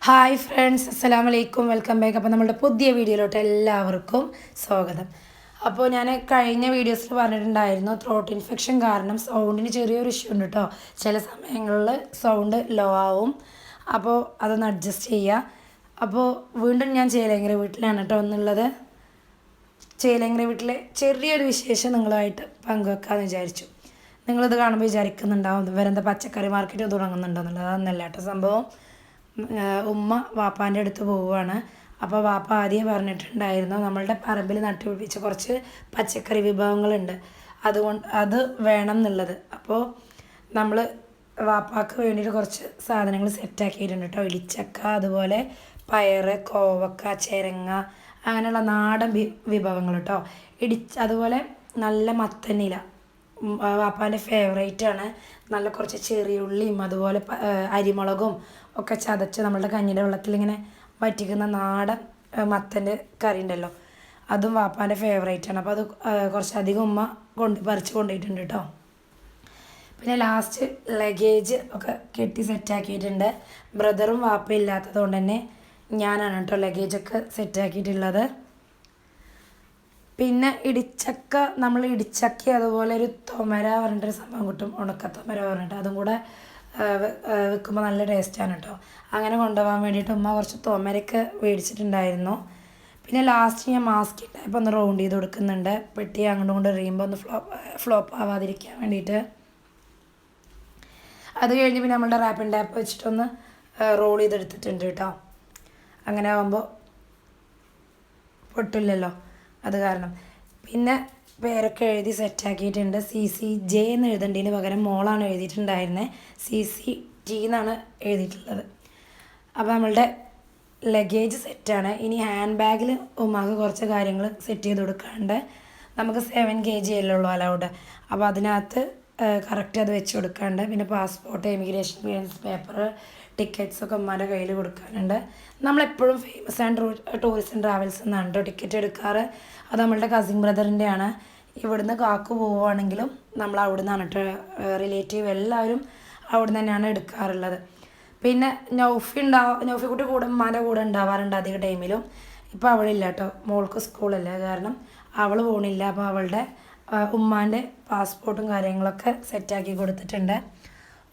Hi friends, അസ്സലാമു അലൈക്കും, welcome back. അപ്പോൾ നമ്മുടെ പുതിയ വീഡിയോയിലോട്ട് എല്ലാവർക്കും സ്വാഗതം. അപ്പോൾ ഞാൻ കഴിഞ്ഞ വീഡിയോസിൽ പറഞ്ഞിട്ടുണ്ടായിരുന്നു, ത്രോട്ട് ഇൻഫെക്ഷൻ കാരണം സൗണ്ടിന് ചെറിയൊരു ഇഷ്യൂ ഉണ്ട് കേട്ടോ. ചില സമയങ്ങളിൽ സൗണ്ട് ലോ ആവും. അപ്പോൾ അതൊന്ന് അഡ്ജസ്റ്റ് ചെയ്യുക. അപ്പോൾ വീണ്ടും ഞാൻ ചേലങ്കര വീട്ടിലാണ് കേട്ടോ എന്നുള്ളത്. ചേലങ്കര വീട്ടിലെ ചെറിയൊരു വിശേഷം നിങ്ങളുമായിട്ട് പങ്കുവെക്കാമെന്ന് വിചാരിച്ചു. നിങ്ങളിത് കാണുമ്പോൾ വിചാരിക്കുന്നുണ്ടാവും വേറെന്താ പച്ചക്കറി മാർക്കറ്റ് തുടങ്ങുന്നുണ്ടോ എന്നുള്ളത്. അതൊന്നല്ല കേട്ടോ സംഭവം. ഉമ്മ വാപ്പാൻ്റെ അടുത്ത് പോവുകയാണ്. അപ്പോൾ വാപ്പ ആദ്യം പറഞ്ഞിട്ടുണ്ടായിരുന്നു, നമ്മളുടെ പറമ്പിൽ നട്ടുപിടിപ്പിച്ച കുറച്ച് പച്ചക്കറി വിഭവങ്ങളുണ്ട്, അത് വേണം എന്നുള്ളത്. അപ്പോൾ നമ്മൾ വാപ്പാക്ക് വേണ്ടിയിട്ട് കുറച്ച് സാധനങ്ങൾ സെറ്റാക്കിയിട്ടുണ്ട് കേട്ടോ. ഇടിച്ചക്ക, അതുപോലെ പയറ്, കോവക്ക, ചിരങ്ങ, അങ്ങനെയുള്ള നാടൻ വിഭവങ്ങൾ കേട്ടോ. അതുപോലെ നല്ല മത്തനില വാപ്പാൻ്റെ ഫേവറേറ്റാണ്. നല്ല കുറച്ച് ചെറിയ ഉള്ളിയും അതുപോലെ അരിമുളകും ഒക്കെ ചതച്ച് നമ്മളുടെ കഞ്ഞിയുടെ വെള്ളത്തിൽ ഇങ്ങനെ വറ്റിക്കുന്ന നാടൻ മത്തൻ്റെ കറി ഉണ്ടല്ലോ, അതും വാപ്പാൻ്റെ ഫേവറേറ്റാണ്. അപ്പോൾ അത് കുറച്ചധികം ഉമ്മ പറിച്ച് കൊണ്ടുപോയിട്ടുണ്ട് കേട്ടോ. പിന്നെ ലാസ്റ്റ് ലഗേജ് ഒക്കെ കെട്ടി സെറ്റാക്കിയിട്ടുണ്ട്. ബ്രദറും വാപ്പയും ഇല്ലാത്തത് കൊണ്ട് തന്നെ ഞാനാണ് കേട്ടോ ലഗേജൊക്കെ സെറ്റാക്കിയിട്ടുള്ളത്. പിന്നെ ഇടിച്ചക്ക, നമ്മൾ ഇടിച്ചക്ക അതുപോലെ ഒരു തൊമര പറഞ്ഞിട്ടൊരു സംഭവം കിട്ടും, ഉണക്കത്തൊമര പറഞ്ഞിട്ട്, അതും കൂടെ വെക്കുമ്പോൾ നല്ല ടേസ്റ്റാണ് കേട്ടോ. അങ്ങനെ കൊണ്ടുപോകാൻ വേണ്ടിയിട്ട് ഉമ്മ കുറച്ച് തൊമരയൊക്കെ മേടിച്ചിട്ടുണ്ടായിരുന്നു. പിന്നെ ലാസ്റ്റ് ഞാൻ മാസ്ക് ഇട്ടായപ്പോൾ ഒന്ന് റൗണ്ട് ചെയ്ത് കൊടുക്കുന്നുണ്ട്, പെട്ടി അങ്ങോട്ടും കൊണ്ട് എറിയുമ്പോൾ ഒന്ന് ഫ്ലോപ്പ് ആവാതിരിക്കാൻ വേണ്ടിയിട്ട്. അത് കഴിഞ്ഞ് പിന്നെ നമ്മളുടെ റാപ്പിംഗ് ടാപ്പ് വെച്ചിട്ടൊന്ന് റോൾ ചെയ്തെടുത്തിട്ടുണ്ട് കേട്ടോ. അങ്ങനെ ആകുമ്പോൾ പൊട്ടില്ലല്ലോ, അത് കാരണം. പിന്നെ പേരൊക്കെ എഴുതി സെറ്റാക്കിയിട്ടുണ്ട്. CCJ എന്ന് എഴുതേണ്ടതിന് പകരം മോളാണ് എഴുതിയിട്ടുണ്ടായിരുന്നത്, CCT എന്നാണ് എഴുതിയിട്ടുള്ളത്. അപ്പോൾ നമ്മളുടെ ലഗേജ് സെറ്റാണ്. ഇനി ഹാൻഡ് ബാഗിൽ ഉമ്മാക്ക് കുറച്ച് കാര്യങ്ങൾ സെറ്റ് ചെയ്ത് കൊടുക്കാണ്ട്. നമുക്ക് 7 kg അല്ലേ ഉള്ളൂ അലൗഡ്. അപ്പോൾ അതിനകത്ത് കറക്റ്റ് അത് വെച്ച് കൊടുക്കാണ്ട്. പിന്നെ പാസ്പോർട്ട്, എമിഗ്രേഷൻ ക്ലിയറൻസ് പേപ്പർ, ടിക്കറ്റ്സൊക്കെ ഉമ്മാൻ്റെ കയ്യിൽ കൊടുക്കാനുണ്ട്. നമ്മളെപ്പോഴും famous and tourist and travels എന്നാണ് കേട്ടോ ടിക്കറ്റ് എടുക്കാറ്. അത് നമ്മളുടെ കസിൻ ബ്രദറിൻ്റെയാണ്. ഇവിടുന്ന് കാക്കു പോവുകയാണെങ്കിലും നമ്മൾ അവിടെ നിന്നാണ് കേട്ടോ, റിലേറ്റീവ് എല്ലാവരും അവിടെ നിന്ന് തന്നെയാണ് എടുക്കാറുള്ളത്. പിന്നെ നൗഫിക്കുട്ടി കൂടെ ഉമ്മാൻ്റെ കൂടെ ഉണ്ടാവാറുണ്ട് അധിക ടൈമിലും. ഇപ്പോൾ അവളില്ല കേട്ടോ, മോൾക്ക് സ്കൂളല്ല കാരണം അവൾ പോകണില്ല. അപ്പോൾ അവളുടെ ഉമ്മാൻ്റെ പാസ്പോർട്ടും കാര്യങ്ങളൊക്കെ സെറ്റാക്കി കൊടുത്തിട്ടുണ്ട്.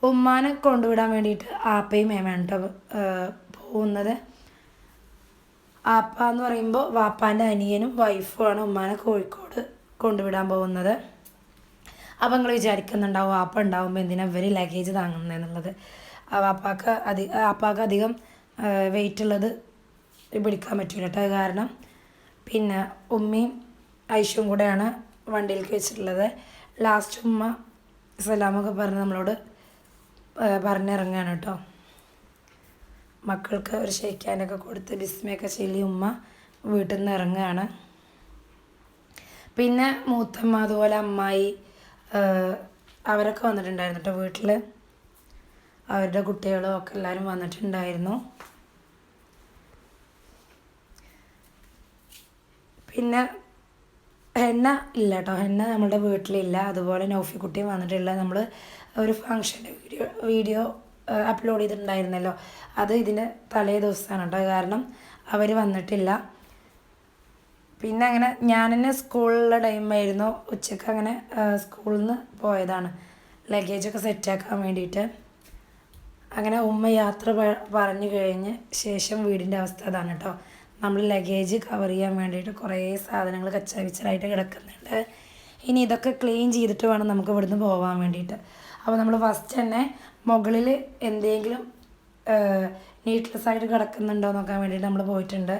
ഉമ്മാനെ കൊണ്ടുവിടാൻ വേണ്ടിയിട്ട് ആപ്പയും മേമാണ് കേട്ടോ പോകുന്നത്. ആപ്പ എന്ന് പറയുമ്പോൾ വാപ്പാൻ്റെ അനിയനും വൈഫുമാണ് ഉമ്മാനെ കോഴിക്കോട് കൊണ്ടുവിടാൻ പോകുന്നത്. അപ്പം നിങ്ങൾ വിചാരിക്കുന്നുണ്ടാവും ആപ്പ ഉണ്ടാവുമ്പോൾ എന്തിനാണ് ഇവർ ലഗേജ് താങ്ങുന്നതെന്നുള്ളത്. ആപ്പാക്ക് അധികം വെയിറ്റ് ഉള്ളത് പിടിക്കാൻ പറ്റില്ല കേട്ടോ. അത് കാരണം പിന്നെ ഉമ്മയും ഐഷും കൂടെയാണ് വണ്ടിയിലേക്ക് വെച്ചിട്ടുള്ളത്. ലാസ്റ്റ് ഉമ്മ സലാമൊക്കെ പറഞ്ഞ് നമ്മളോട് പറഞ്ഞിറങ്ങുകയാണ് കേട്ടോ. മക്കൾക്ക് ഒരു ഷെയ്ക്കാനൊക്കെ കൊടുത്ത് ബിസ്മയൊക്കെ ചൊല്ലി ഉമ്മ വീട്ടിൽ നിന്ന് ഇറങ്ങുകയാണ്. പിന്നെ മൂത്തമ്മ അതുപോലെ അമ്മായി അവരൊക്കെ വന്നിട്ടുണ്ടായിരുന്നു കേട്ടോ വീട്ടിൽ. അവരുടെ കുട്ടികളും ഒക്കെ എല്ലാവരും വന്നിട്ടുണ്ടായിരുന്നു. പിന്നെ ഹെന്ന ഇല്ല കേട്ടോ, ഹെന്ന നമ്മളുടെ വീട്ടിലില്ല. അതുപോലെ നൗഫിക്കുട്ടിയും വന്നിട്ടില്ല. നമ്മൾ ഒരു ഫങ്ഷൻ്റെ വീഡിയോ അപ്ലോഡ് ചെയ്തിട്ടുണ്ടായിരുന്നല്ലോ, അത് ഇതിൻ്റെ തലേ ദിവസമാണ് കേട്ടോ, കാരണം അവർ വന്നിട്ടില്ല. പിന്നെ അങ്ങനെ ഞാൻ തന്നെ സ്കൂളിലെ ടൈമായിരുന്നു, ഉച്ചയ്ക്ക് അങ്ങനെ സ്കൂളിൽ നിന്ന് പോയതാണ് ലഗേജൊക്കെ സെറ്റാക്കാൻ വേണ്ടിയിട്ട്. അങ്ങനെ ഉമ്മ യാത്ര പറഞ്ഞു കഴിഞ്ഞ് ശേഷം വീടിൻ്റെ അവസ്ഥ അതാണ് കേട്ടോ. നമ്മൾ ലഗേജ് കവർ ചെയ്യാൻ വേണ്ടിയിട്ട് കുറേ സാധനങ്ങൾ കച്ചാവിച്ചലായിട്ട് കിടക്കുന്നുണ്ട്. ഇനി ഇതൊക്കെ ക്ലീൻ ചെയ്തിട്ട് വേണം നമുക്ക് ഇവിടുന്ന് പോകാൻ വേണ്ടിയിട്ട്. അപ്പോൾ നമ്മൾ ഫസ്റ്റ് തന്നെ മുകളിൽ എന്തെങ്കിലും നീറ്റ്ലെസ് ആയിട്ട് കിടക്കുന്നുണ്ടോ നോക്കാൻ വേണ്ടിയിട്ട് നമ്മൾ പോയിട്ടുണ്ട്.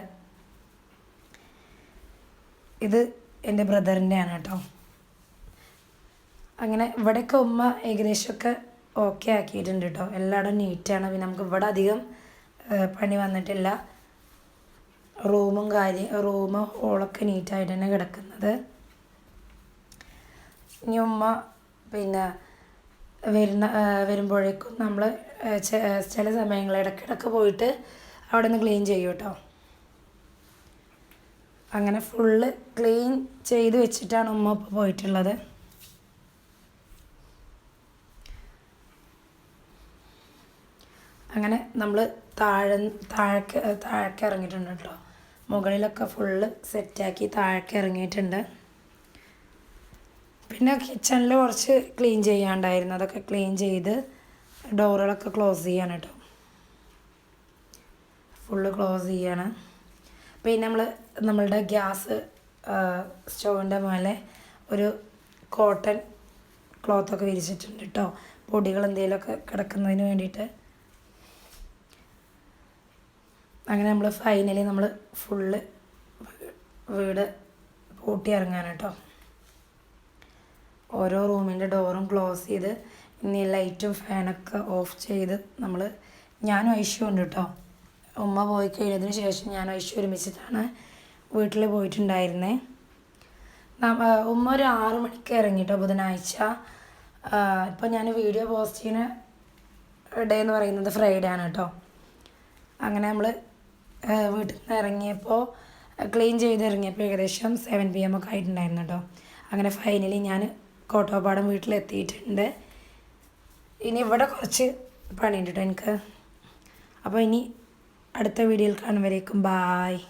ഇത് എൻ്റെ ബ്രദറിൻ്റെയാണ് കേട്ടോ. അങ്ങനെ ഇവിടെയൊക്കെ ഉമ്മ ഏകദേശമൊക്കെ ഓക്കെ ആക്കിയിട്ടുണ്ട് കേട്ടോ. എല്ലായിടും നീറ്റാണ്. പിന്നെ നമുക്ക് ഇവിടെ അധികം പണി വന്നിട്ടില്ല. റൂം ഹോളൊക്കെ നീറ്റായിട്ട് തന്നെ കിടക്കുന്നത്. ഇനി ഉമ്മ പിന്നെ വരുമ്പോഴേക്കും നമ്മൾ ചില സമയങ്ങളിൽ ഇടയ്ക്കിടയ്ക്ക് പോയിട്ട് അവിടെ നിന്ന് ക്ലീൻ ചെയ്യും കേട്ടോ. അങ്ങനെ ഫുള്ള് ക്ലീൻ ചെയ്ത് വെച്ചിട്ടാണ് ഉമ്മ ഇപ്പോൾ പോയിട്ടുള്ളത്. അങ്ങനെ നമ്മൾ താഴേക്ക് ഇറങ്ങിയിട്ടുണ്ട് കേട്ടോ. മുകളിലൊക്കെ ഫുള്ള് സെറ്റാക്കി താഴേക്ക് ഇറങ്ങിയിട്ടുണ്ട്. പിന്നെ കിച്ചണിൽ കുറച്ച് ക്ലീൻ ചെയ്യാണ്ടായിരുന്നു, അതൊക്കെ ക്ലീൻ ചെയ്ത് ഡോറുകളൊക്കെ ക്ലോസ് ചെയ്യാണ് കേട്ടോ. ഫുള്ള് ക്ലോസ് ചെയ്യാണ്. പിന്നെ നമ്മളുടെ ഗ്യാസ് സ്റ്റൗവിൻ്റെ മേലെ ഒരു കോട്ടൺ ക്ലോത്തൊക്കെ വിരിച്ചിട്ടുണ്ട് കേട്ടോ, പൊടികൾ എന്തെങ്കിലുമൊക്കെ കിടക്കുന്നതിന് വേണ്ടിയിട്ട്. അങ്ങനെ നമ്മൾ ഫൈനലി ഫുള്ള് വീട് പൂട്ടി ഇറങ്ങാണ് കേട്ടോ. ഓരോ റൂമിൻ്റെ ഡോറും ക്ലോസ് ചെയ്ത് ഇനി ലൈറ്റും ഫാനൊക്കെ ഓഫ് ചെയ്ത് ഞാനും ഐശ്വര്യം ഉണ്ട് കേട്ടോ. ഉമ്മ പോയി കഴിഞ്ഞതിന് ശേഷം ഞാനും ഐശ്വര്യം ഒരുമിച്ചിട്ടാണ് വീട്ടിൽ പോയിട്ടുണ്ടായിരുന്നേ. ഉമ്മ ഒരു 6 മണിക്ക് ഇറങ്ങി കേട്ടോ ബുധനാഴ്ച. ഇപ്പോൾ ഞാൻ വീഡിയോ പോസ്റ്റ് ചെയ്യുന്ന ഡേ എന്ന് പറയുന്നത് ഫ്രൈഡേ ആണ് കേട്ടോ. അങ്ങനെ നമ്മൾ വീട്ടിൽ നിന്ന് ഇറങ്ങിയപ്പോൾ ക്ലീൻ ചെയ്ത് ഇറങ്ങിയപ്പോൾ ഏകദേശം 7 PM ഒക്കെ ആയിട്ടുണ്ടായിരുന്നു കേട്ടോ. അങ്ങനെ ഫൈനലി ഞാൻ കോട്ടോപ്പാടം വീട്ടിലെത്തിയിട്ടുണ്ട്. ഇനി ഇവിടെ കുറച്ച് പണിയുണ്ട് കേട്ടോ എനിക്ക്. അപ്പോൾ ഇനി അടുത്ത വീഡിയോയിൽ കാണുമ്പോഴേക്കും ബായ്.